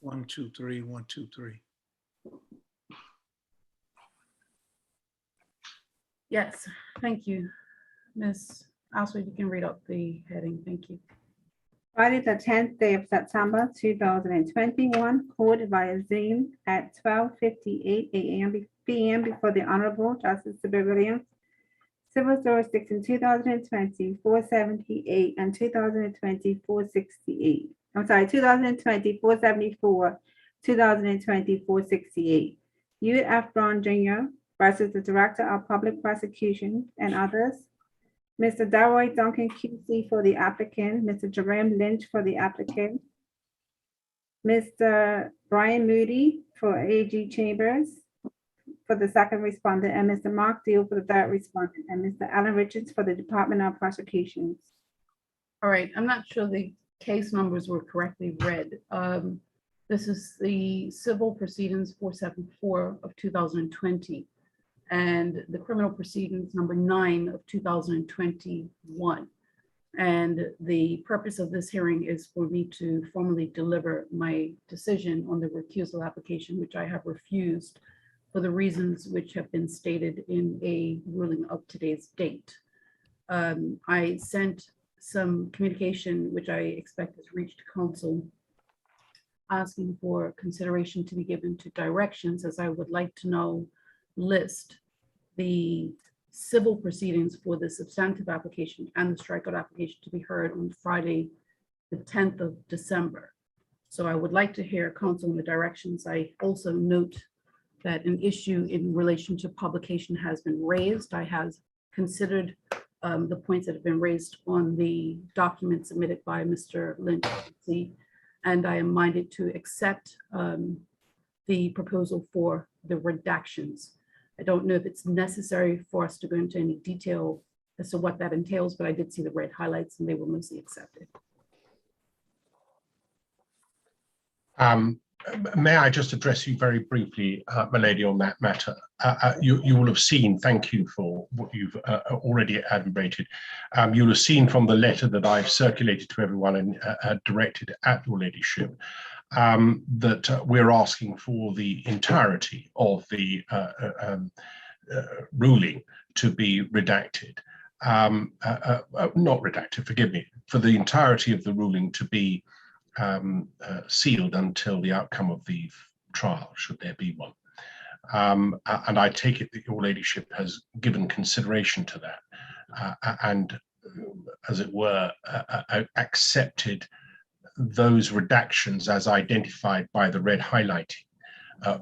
123, 123. Yes, thank you. Ms. Oswald, you can read up the heading. Thank you. Friday, the 10th day of September, 2021, called via Zoom at 12:58 p.m. before the Honorable Justice Sibyl Williams, Civil Jurisdiction 2020, 478 and 2020, 468. I'm sorry, 2020, 474, 2020, 468. U.F. Brown Jr. versus the Director of Public Prosecution and others. Mr. Delroy Duncan QC for the applicant, Mr. Jerome Lynch for the applicant, Mr. Brian Moody for AG Chambers for the second respondent, and Mr. Mark Deal for the third respondent, and Mr. Alan Richards for the Department of Prosecutions. All right, I'm not sure the case numbers were correctly read. This is the civil proceedings 474 of 2020. And the criminal proceedings number 9 of 2021. And the purpose of this hearing is for me to formally deliver my decision on the recusal application, which I have refused for the reasons which have been stated in a ruling of today's date. I sent some communication, which I expect has reached council, asking for consideration to be given to directions, as I would like to know list the civil proceedings for the substantive application and the strikeout application to be heard on Friday, the 10th of December. So I would like to hear counsel on the directions. I also note that an issue in relation to publication has been raised. I have considered the points that have been raised on the document submitted by Mr. Lynch, and I am minded to accept the proposal for the redactions. I don't know if it's necessary for us to go into any detail as to what that entails, but I did see the red highlights and they were mostly accepted. May I just address you very briefly, my lady, on that matter? You will have seen, thank you for what you've already adumbrated. You'll have seen from the letter that I've circulated to everyone and directed at your ladyship that we're asking for the entirety of the ruling to be redacted. Not redacted, forgive me, for the entirety of the ruling to be sealed until the outcome of the trial, should there be one. And I take it that your ladyship has given consideration to that and, as it were, accepted those redactions as identified by the red highlighting,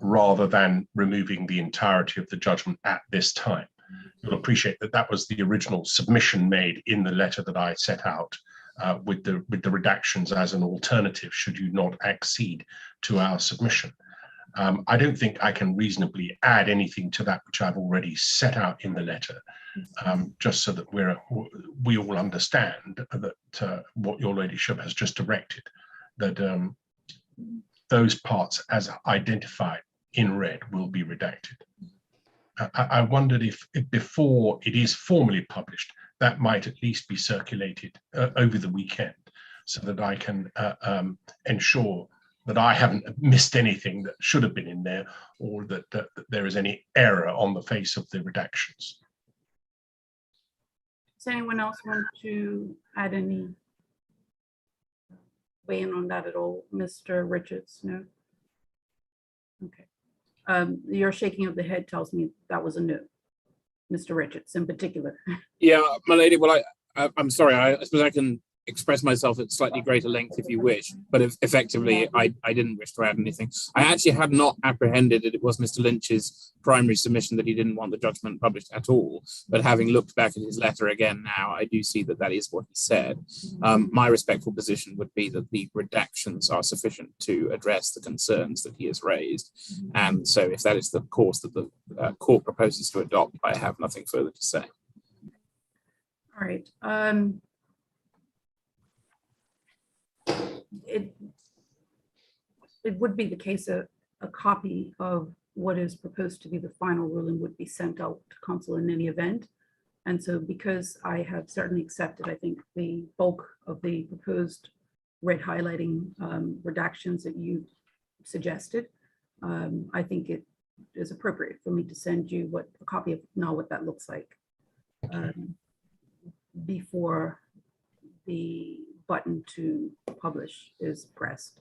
rather than removing the entirety of the judgment at this time. You'll appreciate that that was the original submission made in the letter that I set out with the redactions as an alternative should you not accede to our submission. I don't think I can reasonably add anything to that which I've already set out in the letter, just so that we all understand that what your ladyship has just directed, that those parts as identified in red will be redacted. I wondered if before it is formally published, that might at least be circulated over the weekend so that I can ensure that I haven't missed anything that should have been in there, or that there is any error on the face of the redactions. Does anyone else want to add any weigh in on that at all? Mr. Richards, no? Okay. Your shaking of the head tells me that was a no. Mr. Richards in particular. Yeah, my lady, well, I'm sorry, I suppose I can express myself at slightly greater length if you wish, but effectively I didn't wish to add anything. I actually had not apprehended that it was Mr. Lynch's primary submission that he didn't want the judgment published at all, but having looked back at his letter again now, I do see that that is what he said. My respectful position would be that the redactions are sufficient to address the concerns that he has raised, and so if that is the course that the court proposes to adopt, I have nothing further to say. All right. It would be the case that a copy of what is proposed to be the final ruling would be sent out to counsel in any event. And so because I have certainly accepted, I think, the bulk of the proposed red highlighting redactions that you suggested, I think it is appropriate for me to send you a copy of now what that looks like before the button to publish is pressed.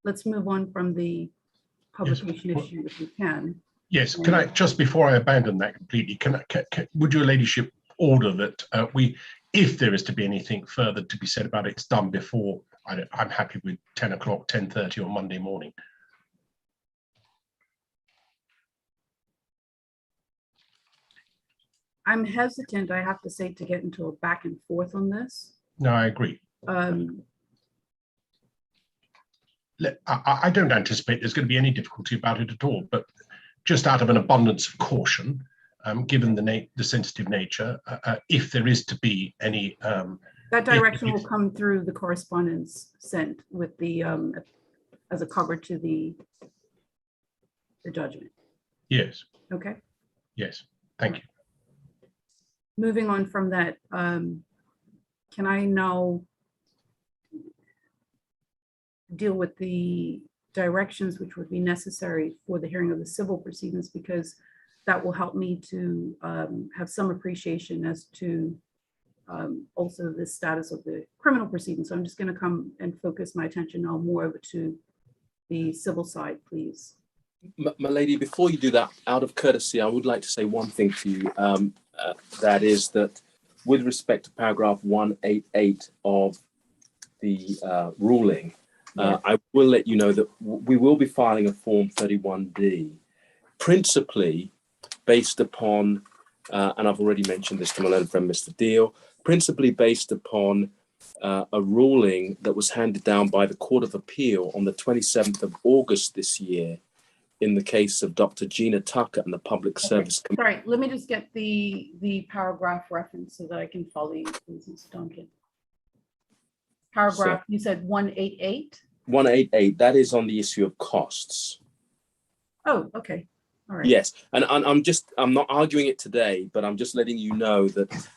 Let's move on from the publication issue if we can. Yes, can I, just before I abandon that completely, would your ladyship order that if there is to be anything further to be said about it, it's done before, I'm happy with 10 o'clock, 10:30 on Monday morning. I'm hesitant, I have to say, to get into a back and forth on this. No, I agree. I don't anticipate there's going to be any difficulty about it at all, but just out of an abundance of caution, given the sensitive nature, if there is to be any... that direction will come through the correspondence sent with the, as a cover to the judgment. Yes. Okay. Yes, thank you. Moving on from that, can I now deal with the directions which would be necessary for the hearing of the civil proceedings, because that will help me to have some appreciation as to also the status of the criminal proceedings. So I'm just going to come and focus my attention now more over to the civil side, please. My lady, before you do that, out of courtesy, I would like to say one thing to you. That is that with respect to paragraph 188 of the ruling, I will let you know that we will be filing a Form 31D, principally based upon, and I've already mentioned this to my learned friend, Mr. Deal, principally based upon a ruling that was handed down by the Court of Appeal on the 27th of August this year in the case of Dr. Gina Tucker and the Public Service Commission. Sorry, let me just get the paragraph reference so that I can follow you, please, Mr. Duncan. Paragraph, you said 188? 188, that is on the issue of costs. Oh, okay. All right. Yes, and I'm not arguing it today, but I'm just letting you know that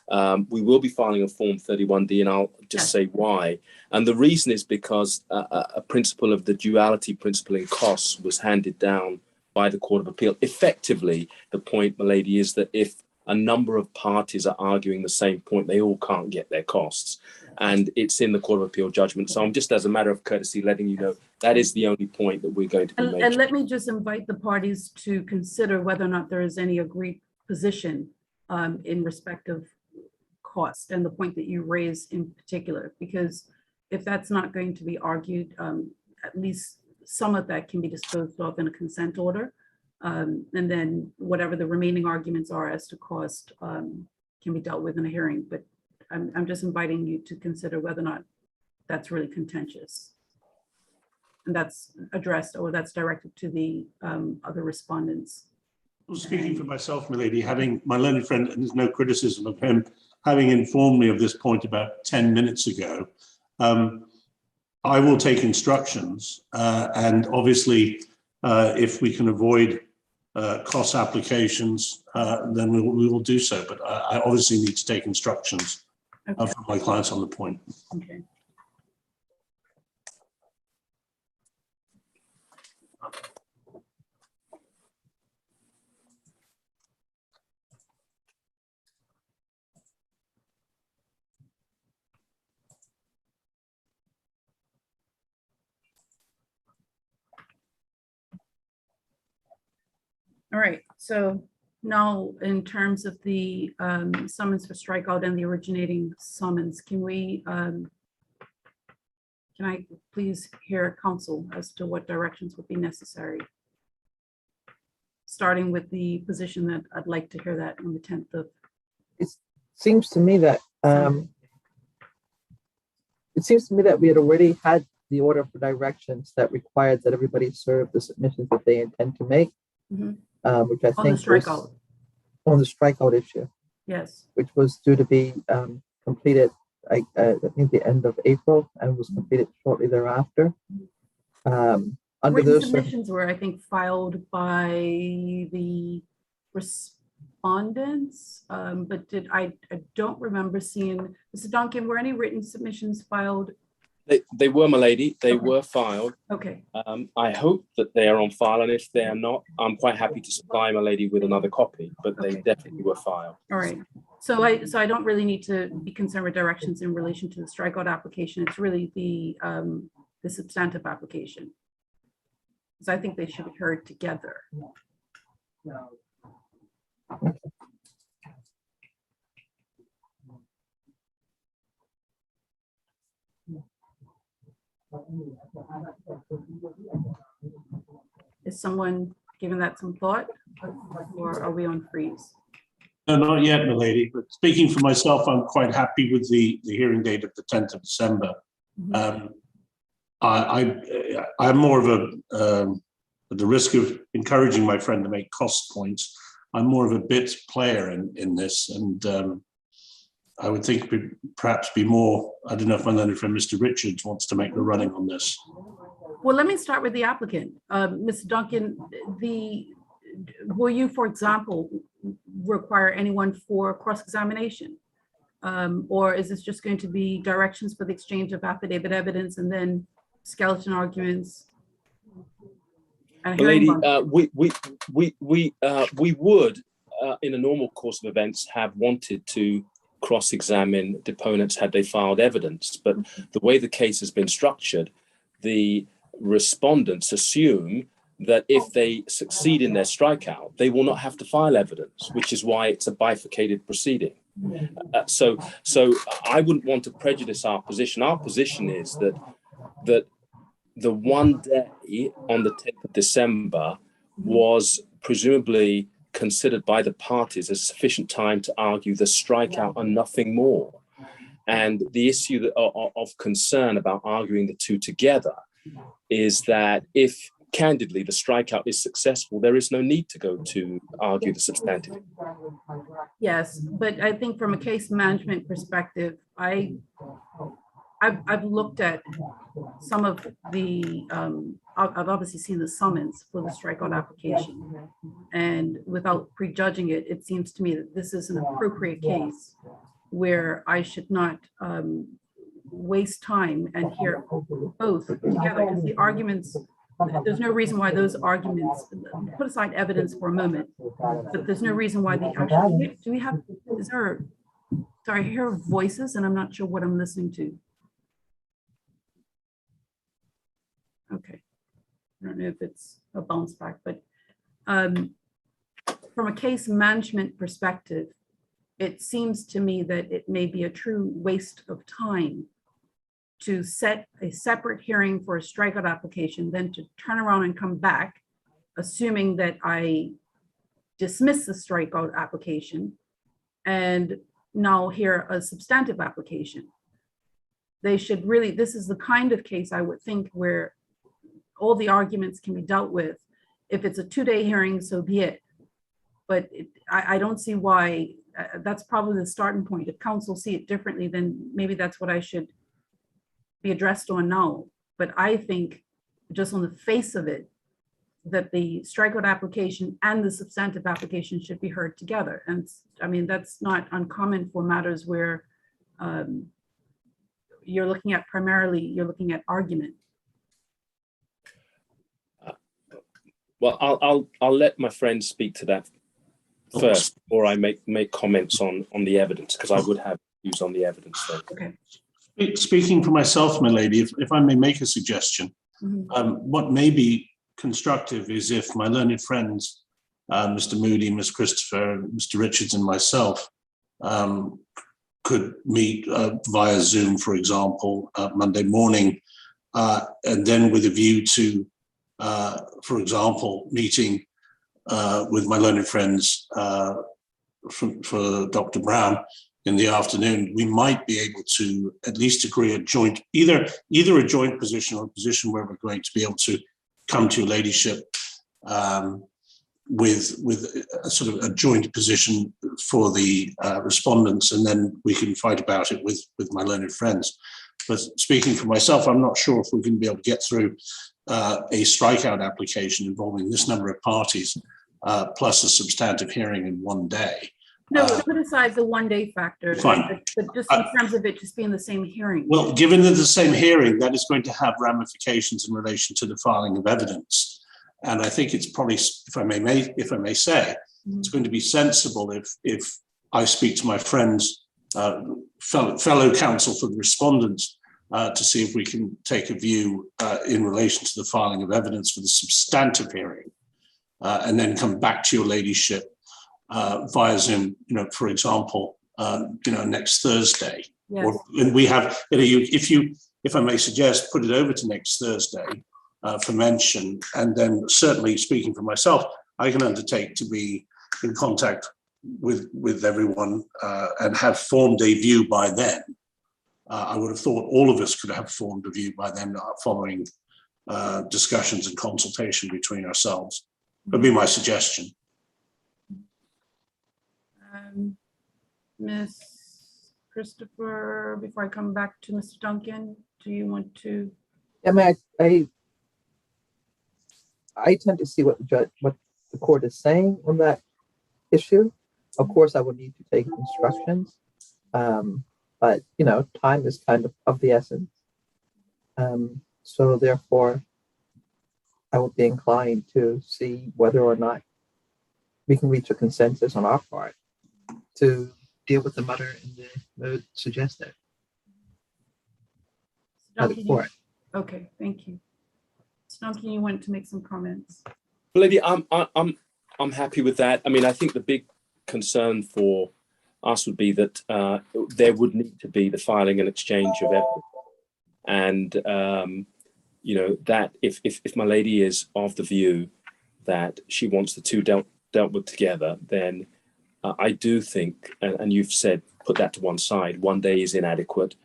we will be filing a Form 31D, and I'll just say why. And the reason is because a principle of the duality principle in costs was handed down by the Court of Appeal. Effectively, the point, my lady, is that if a number of parties are arguing the same point, they all can't get their costs. And it's in the Court of Appeal judgment. So I'm just, as a matter of courtesy, letting you know that is the only point that we're going to be making. And let me just invite the parties to consider whether or not there is any agreed position in respect of cost and the point that you raised in particular, because if that's not going to be argued, at least some of that can be disposed of in a consent order. And then whatever the remaining arguments are as to cost can be dealt with in a hearing. But I'm just inviting you to consider whether or not that's really contentious. And that's addressed or that's directed to the other respondents. Well, speaking for myself, my lady, having my learned friend, and there's no criticism of him, having informed me of this point about 10 minutes ago, I will take instructions. And obviously, if we can avoid cost applications, then we will do so. But I obviously need to take instructions from my clients on the point. Okay. All right, so now in terms of the summons for strikeout and the originating summons, can I please hear counsel as to what directions would be necessary? Starting with the position that I'd like to hear that on the 10th of. It seems to me that we had already had the order for directions that required that everybody serve the submissions that they intend to make. Mhm. Which I On the think was strikeout. on the strikeout issue, Yes. which was due to be completed, I think, the end of April, and was completed shortly thereafter. Under Written those submissions were, I think, filed by the respondents, but I don't remember seeing, Mr. Duncan, were any written submissions filed? They were, my lady. They Okay. were filed. Okay, I hope that they are on file, and if they are not, I'm quite happy to supply my lady with another copy. But they Okay. definitely were filed. all right. So I don't really need to be concerned with directions in relation to the strikeout application. It's really the substantive application. Because I think they should be heard together. Is someone giving that some thought, or are we on freeze? No, not yet, my lady. But speaking for myself, I'm quite happy with the hearing date of the 10th of December. I'm more of at the risk of encouraging my friend to make cost points, I'm more of a bit player in this, and I would think perhaps be more. I don't know if my learned friend Mr. Richards wants to make the running on this. Well, let me start with the applicant. Mr. Duncan, will you, for example, require anyone for cross-examination? Or is this just going to be directions for the exchange of affidavit evidence and then skeleton arguments? And a hearing Lady, bond? we would, in a normal course of events, have wanted to cross-examine deponents had they filed evidence. But the way the case has been structured, the respondents assume that if they succeed in their strikeout, they will not have to file evidence, which is why it's a bifurcated proceeding. So I wouldn't want to prejudice our position. Our position is that the one day on the 10th of December was presumably considered by the parties as sufficient time to argue the strikeout and nothing more. And the issue of concern about arguing the two together is that if, candidly, the strikeout is successful, there is no need to go to argue the substantive. Yes, but I think from a case management perspective, I've looked at some of the, I've obviously seen the summons for the strikeout application. And without prejudging it, it seems to me that this is an appropriate case where I should not waste time and hear both together, because the arguments, there's no reason why those arguments, put aside evidence for a moment, but there's no reason why the actual, do we have, is there, sorry, I hear voices and I'm not sure what I'm listening to. Okay, I don't know if it's a bounce back, but from a case management perspective, it seems to me that it may be a true waste of time to set a separate hearing for a strikeout application, then to turn around and come back, assuming that I dismiss the strikeout application and now hear a substantive application. They should really, this is the kind of case I would think where all the arguments can be dealt with. If it's a 2-day hearing, so be it. But I don't see why, that's probably the starting point. If council see it differently, then maybe that's what I should be addressed on now. But I think just on the face of it, that the strikeout application and the substantive application should be heard together. And I mean, that's not uncommon for matters where you're looking at you're looking at argument. Well, I'll let my friend speak to that first, before I make comments on the evidence, because I would have views on the evidence though. Okay. Speaking for myself, my lady, if I may make a suggestion, what may be constructive is if my learned friends, Mr. Moody, Ms. Christopher, Mr. Richards and myself could meet via Zoom, for example, Monday morning, and then with a view to, for example, meeting with my learned friends for Dr. Brown in the afternoon, we might be able to at least agree a joint, either a joint position or a position where we're going to be able to come to ladyship with a sort of a joint position for the respondents, and then we can fight about it with my learned friends. But speaking for myself, I'm not sure if we're going to be able to get through a strikeout application involving this number of parties plus a substantive hearing in one day. No, put aside the 1 day factor. Fine. But just in terms of it just being the same hearing. Well, given that the same hearing, that is going to have ramifications in relation to the filing of evidence. And I think it's probably, if I may say, it's going to be sensible if I speak to my friends, fellow counsel for the respondents, to see if we can take a view in relation to the filing of evidence for the substantive hearing, and then come back to your ladyship via Zoom, for example, next Thursday. Yes. And we have, if I may suggest, put it over to next Thursday for mention, and then certainly speaking for myself, I can undertake to be in contact with everyone and have formed a view by then. I would have thought all of us could have formed a view by then, following discussions and consultation between ourselves. Would be my suggestion. Ms. Christopher, before I come back to Mr. Duncan, do you want to? I mean, I tend to see what the court is saying on that issue. Of course, I would need to take instructions, but time is kind of the essence. So therefore, I would be inclined to see whether or not we can reach a consensus on our part to deal with the matter in the mode suggested by the court. Okay, thank you. Duncan, you want to make some comments? Lady, I'm happy with that. I mean, I think the big concern for us would be that there would need to be the filing and exchange of evidence, and that if my lady is of the view that she wants the two dealt with together, then I do think, and you've said put that to one side, 1 day is inadequate,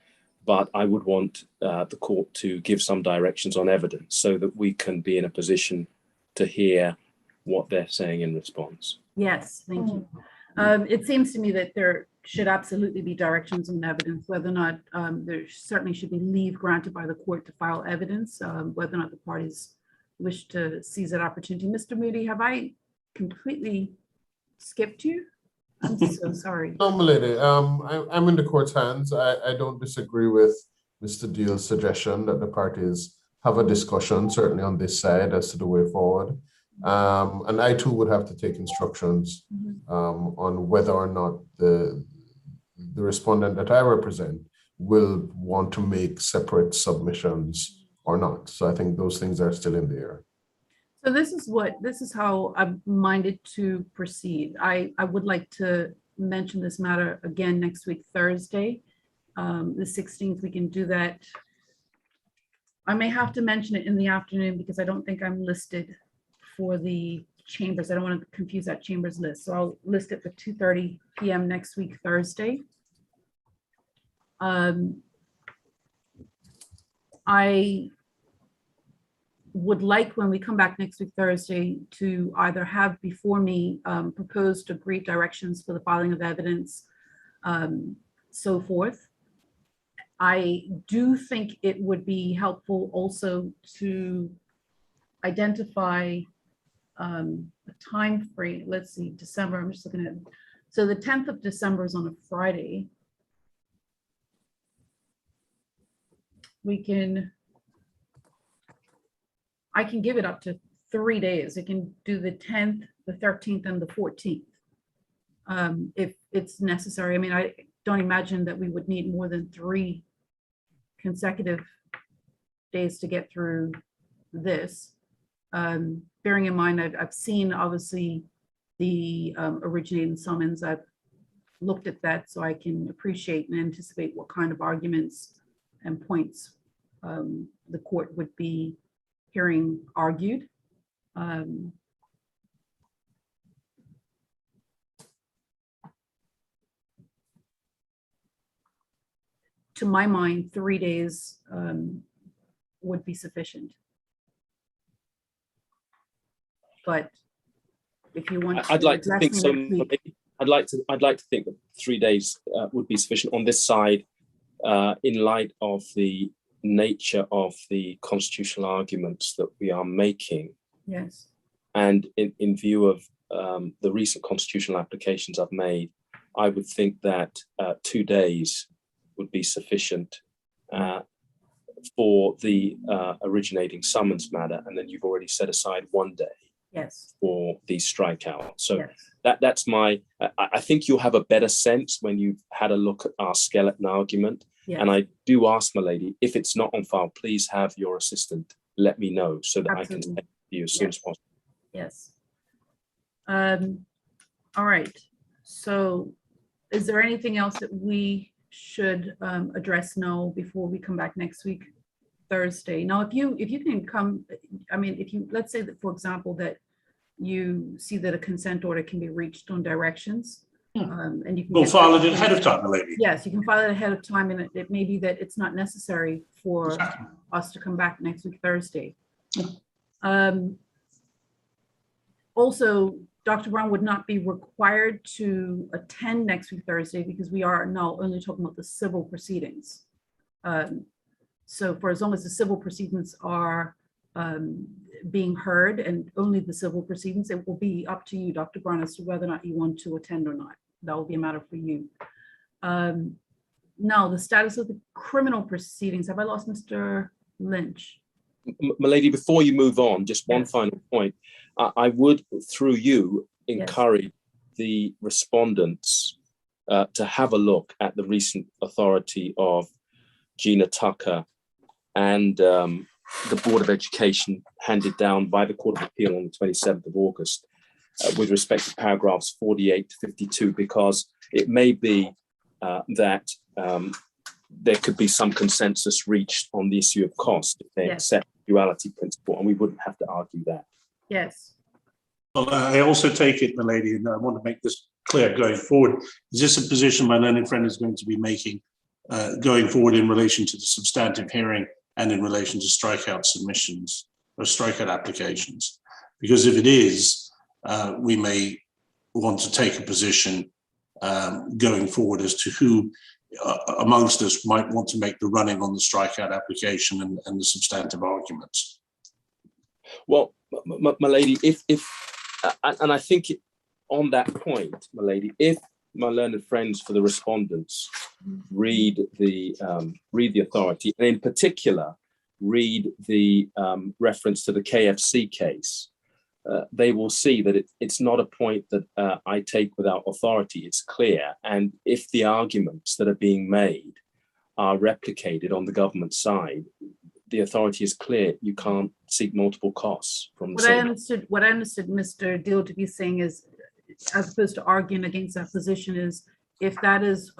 but I would want the court to give some directions on evidence so that we can be in a position to hear what they're saying in response. Yes, thank you. It seems to me that there should absolutely be directions on evidence, whether or not there certainly should be leave granted by the court to file evidence, whether or not the parties wish to seize that opportunity. Mr. Moody, have I completely skipped you? I'm so sorry. No, milady, I'm in the court's hands. I don't disagree with Mr. Deal's suggestion that the parties have a discussion, certainly on this side, as to the way forward. And I too would have to take instructions on whether or not the respondent that I represent will want to make separate submissions or not. So I think those things are still in the air. So this is how I'm minded to proceed. I would like to mention this matter again next week, Thursday, the 16th. We can do that. I may have to mention it in the afternoon because I don't think I'm listed for the chambers. I don't want to confuse that chambers list. So I'll list it for 2:30 p.m. next week, Thursday. I would like, when we come back next week, Thursday, to either have before me proposed agreed directions for the filing of evidence, so forth. I do think it would be helpful also to identify a time frame. Let's see, December, I'm just looking at, so the 10th of December is on a Friday. I can give it up to 3 days. I can do the 10th, the 13th, and the 14th if it's necessary. I mean, I don't imagine that we would need more than 3 consecutive days to get through this. Bearing in mind, I've seen obviously the originating summons. I've looked at that so I can appreciate and anticipate what kind of arguments and points the court would be hearing argued. To my mind, 3 days would be sufficient. But if you want, I'd like to think so. I'd like to think that 3 days would be sufficient on this side, in light of the nature of the constitutional arguments that we are making. Yes. And in view of the recent constitutional applications I've made I would think that 2 days would be sufficient for the originating summons matter, and then you've already set aside 1 day Yes. for the strikeout. So Yes. that's my, I think you'll have a better sense when you've had a look at our skeleton argument. Yes. And I do ask, my lady, if it's not on file, please have your assistant let me know so that I can Absolutely. take you as soon as possible. Yes. All right. So is there anything else that we should address now before we come back next week, Thursday? Now, if you can come, I mean, if you, let's say that, for example, that you see that a consent order can be reached on directions, and you can We'll get file that- it ahead of time, my lady. Yes, you can file it ahead of time, and it may be that it's not necessary for Exactly. us to come back next week, Thursday. Also, Dr. Brown would not be required to attend next week, Thursday, because we are now only talking about the civil proceedings. So for as long as the civil proceedings are being heard, and only the civil proceedings, it will be up to you, Dr. Brown, as to whether or not you want to attend or not. That will be a matter for you. Now, the status of the criminal proceedings. Have I lost Mr. Lynch? My lady, before you move on, just one Yes. final point. I would, through you, encourage the respondents to have a look at the recent authority of Gina Tucker and the Board of Education handed down by the Court of Appeal on the 27th of August with respect to paragraphs 48 to 52, because it may be that there could be some consensus reached on the issue of cost if they accept the duality principle, and we wouldn't have to argue that. Yes. Well, I also take it, my lady, and I want to make this clear going forward. Is this a position my learned friend is going to be making going forward in relation to the substantive hearing and in relation to strikeout submissions or strikeout applications? Because if it is, we may want to take a position going forward as to who amongst us might want to make the running on the strikeout application and the substantive arguments. Well, my lady, if and I think on that point, my lady, if my learned friends for the respondents read the authority, and in particular read the reference to the KFC case, they will see that it's not a point that I take without authority. It's clear, and if the arguments that are being made are replicated on the government side, the authority is clear. You can't seek multiple costs from the same. What I understood Mr. Deal to be saying is, as opposed to arguing against that position, is if that is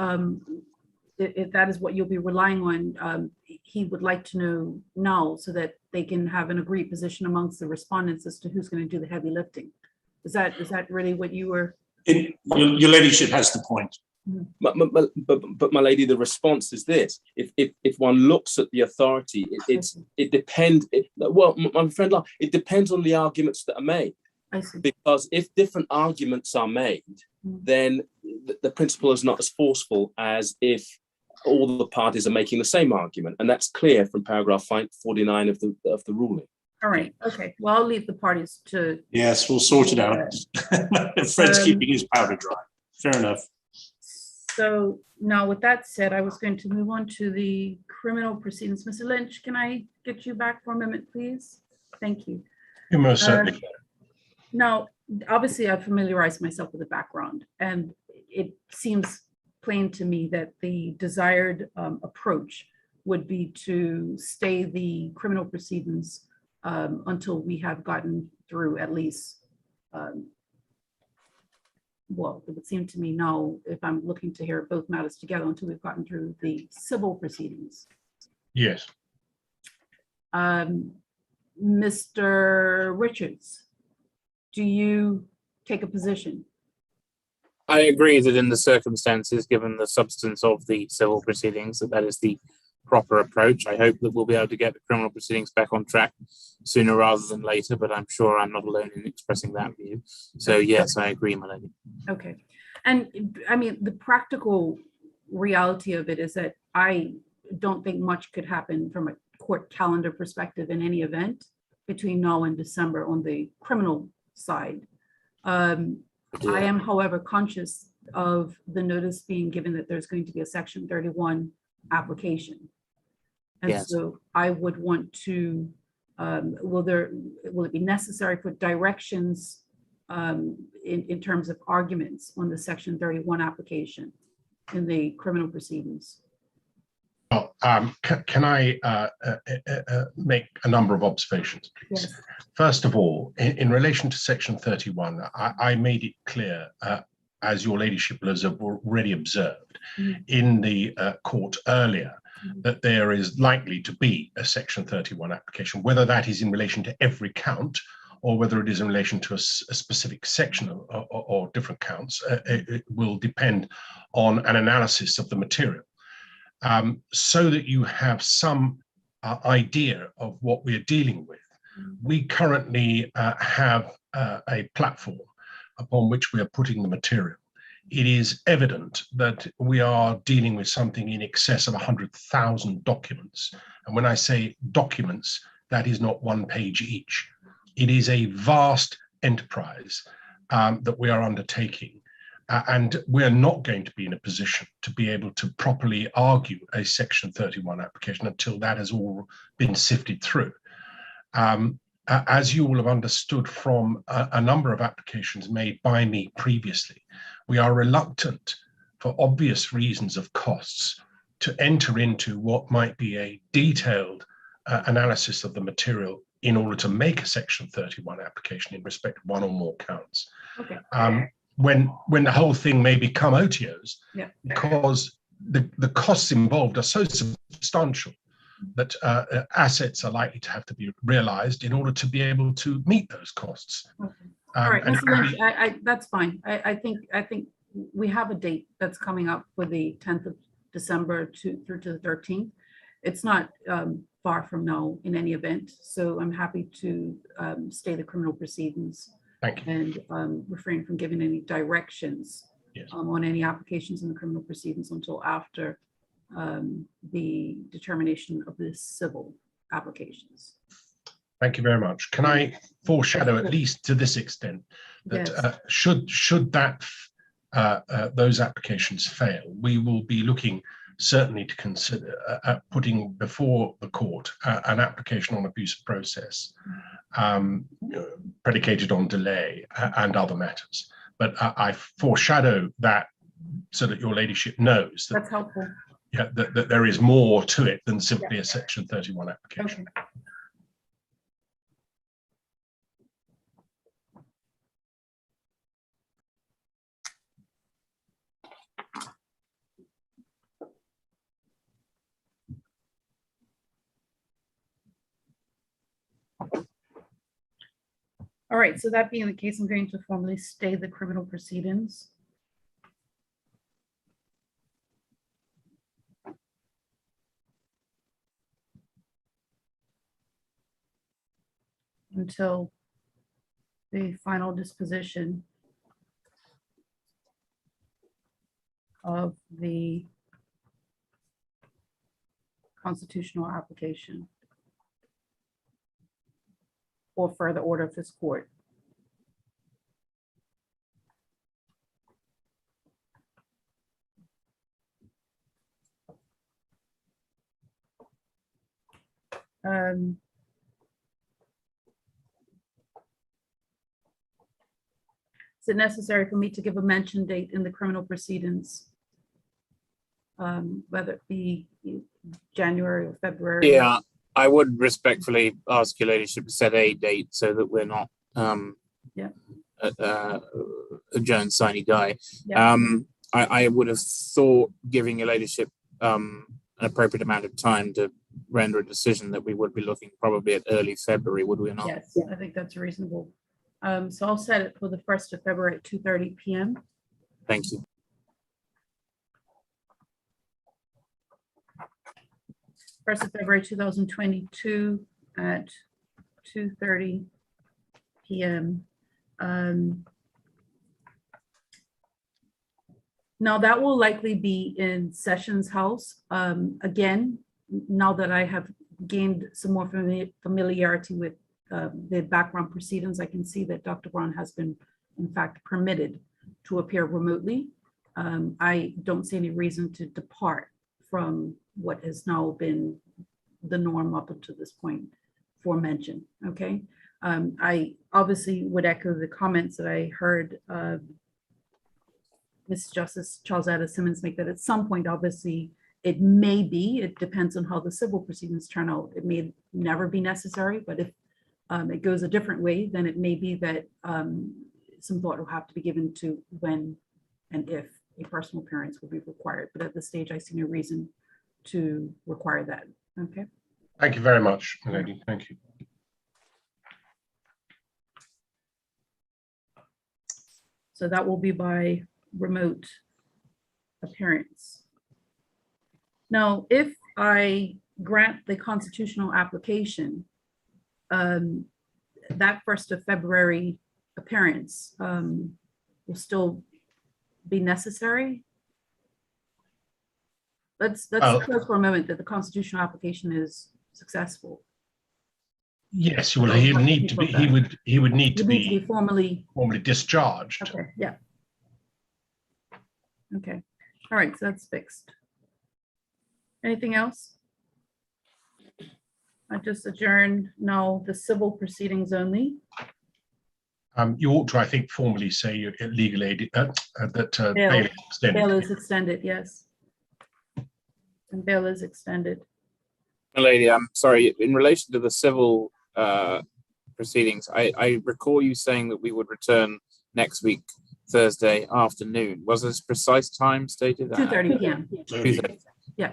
what you'll be relying on, he would like to know now so that they can have an agreed position amongst the respondents as to who's going to do the heavy lifting. Is that really what you were? Your ladyship has the point. But my lady, the response is this: if one looks at the authority, it depends. Well, my friend, it depends on the arguments that are made. I see. Because if different arguments are made, then the principle is not as forceful as if all the parties are making the same argument, and that's clear from paragraph 49 of the ruling. All right. Okay. Well, I'll leave the parties to. Yes, we'll sort it out. Fred's keeping his powder dry. Fair enough. So now with that said, I was going to move on to the criminal proceedings. Mr. Lynch, can I get you back for a minute, please? Thank you. You most certainly can. Now, obviously, I've familiarized myself with the background, and it seems plain to me that the desired approach would be to stay the criminal proceedings until we have gotten through at least, well, it would seem to me now, if I'm looking to hear both matters together, until we've gotten through the civil proceedings. Yes. Mr. Richards, do you take a position? I agree that in the circumstances, given the substance of the civil proceedings, that is the proper approach. I hope that we'll be able to get the criminal proceedings back on track sooner rather than later, but I'm sure I'm not alone in expressing that view. So yes, I agree, my lady. Okay. And I mean, the practical reality of it is that I don't think much could happen from a court calendar perspective in any event between now and December on the criminal side. I am, however, conscious of the notice being given that there's going to be a Section 31 application. And Yes. so I would want to, will it be necessary for directions in terms of arguments on the Section 31 application in the criminal proceedings? Well, can I make a number of observations, please? Yes. First of all, in relation to Section 31, I made it clear, as your ladyship will have already observed in the court earlier, that there is likely to be a Section 31 application, whether that is in relation to every count or whether it is in relation to a specific section or different counts. It will depend on an analysis of the material. So that you have some idea of what we're dealing with. We currently have a platform upon which we are putting the material. It is evident that we are dealing with something in excess of 100,000 documents. And when I say documents, that is not one page each. It is a vast enterprise that we are undertaking. And we're not going to be in a position to be able to properly argue a Section 31 application until that has all been sifted through. As you will have understood from a number of applications made by me previously, we are reluctant, for obvious reasons of costs, to enter into what might be a detailed analysis of the material in order to make a Section 31 application in respect of one or more counts. Okay. When the whole thing may become OTOs, Yeah. because the costs involved are so substantial that assets are likely to have to be realized in order to be able to meet those costs. Okay. All right, and Mr. Lynch, that's fine. I think we have a date that's coming up for the 10th of December through to the 13th. It's not far from now in any event, so I'm happy to stay the criminal proceedings. Thank you. And refrain from giving any directions Yes. on any applications in the criminal proceedings until after the determination of the civil applications. Thank you very much. Can I foreshadow at least to this extent that Yes. should that those applications fail, we will be looking certainly to consider putting before the court an application on abuse of process predicated on delay and other matters. But I foreshadow that so that your ladyship knows that, That's helpful. yeah, that there is more to it than simply a Section 31 application. Okay. All right, so that being the case, I'm going to formally stay the criminal proceedings. Until the final disposition of the constitutional application or further order of this court. Is it necessary for me to give a mention date in the criminal proceedings? Whether it be January or February? Yeah, I would respectfully ask your ladyship to set a date so that we're not adjourned sine die. Yeah. I would have thought giving your ladyship an appropriate amount of time to render a decision that we would be looking probably at early February, would we not? Yes, I think that's reasonable. So I'll set it for the 1st of February at 2:30 p.m. Thank you. First of February 2022 at 2:30 p.m. Now that will likely be in Sessions House. Again, now that I have gained some more familiarity with the background proceedings, I can see that Dr. Brown has been, in fact, permitted to appear remotely. I don't see any reason to depart from what has now been the norm up until this point for mention, okay? I obviously would echo the comments that I heard Mr. Justice Charles Addis Simmons make, that at some point, obviously, it may be, it depends on how the civil proceedings turn out. It may never be necessary, but if it goes a different way, then it may be that some thought will have to be given to when and if a personal appearance will be required. But at this stage, I see no reason to require that, okay? Thank you very much, lady. Thank you. So that will be by remote appearance. Now, if I grant the constitutional application, that 1st of February appearance will still be necessary. Let's Well, suppose for a moment that the constitutional application is successful. yes, well, he would need to be. He would need to It needs to be be formally. discharged. Okay, yeah. Okay, all right, so that's fixed. Anything else? I just adjourned now the civil proceedings only. You ought to, I think, formally say your legal aid that Bail. bail is extended. Bail is extended, yes. And bail is extended. Lady, I'm sorry, in relation to the civil proceedings, I recall you saying that we would return next week, Thursday afternoon. Was this precise time stated? 2:30 p.m. 2:30. Yeah.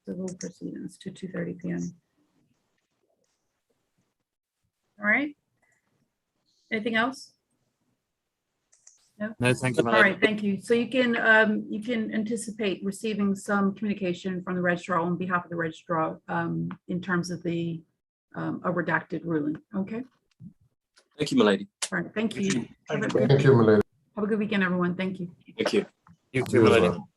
Civil proceedings to 2:30 p.m. All right. Anything else? No? No, thank you, my All lady. right, thank you. So you can anticipate receiving some communication from the registrar on behalf of the registrar in terms of the a redacted ruling. Okay. Thank you, milady. All right. Thank you. Thank you. Have a Thank you, my lady. good weekend, everyone. Thank you. Thank you. You You too, my as lady. well.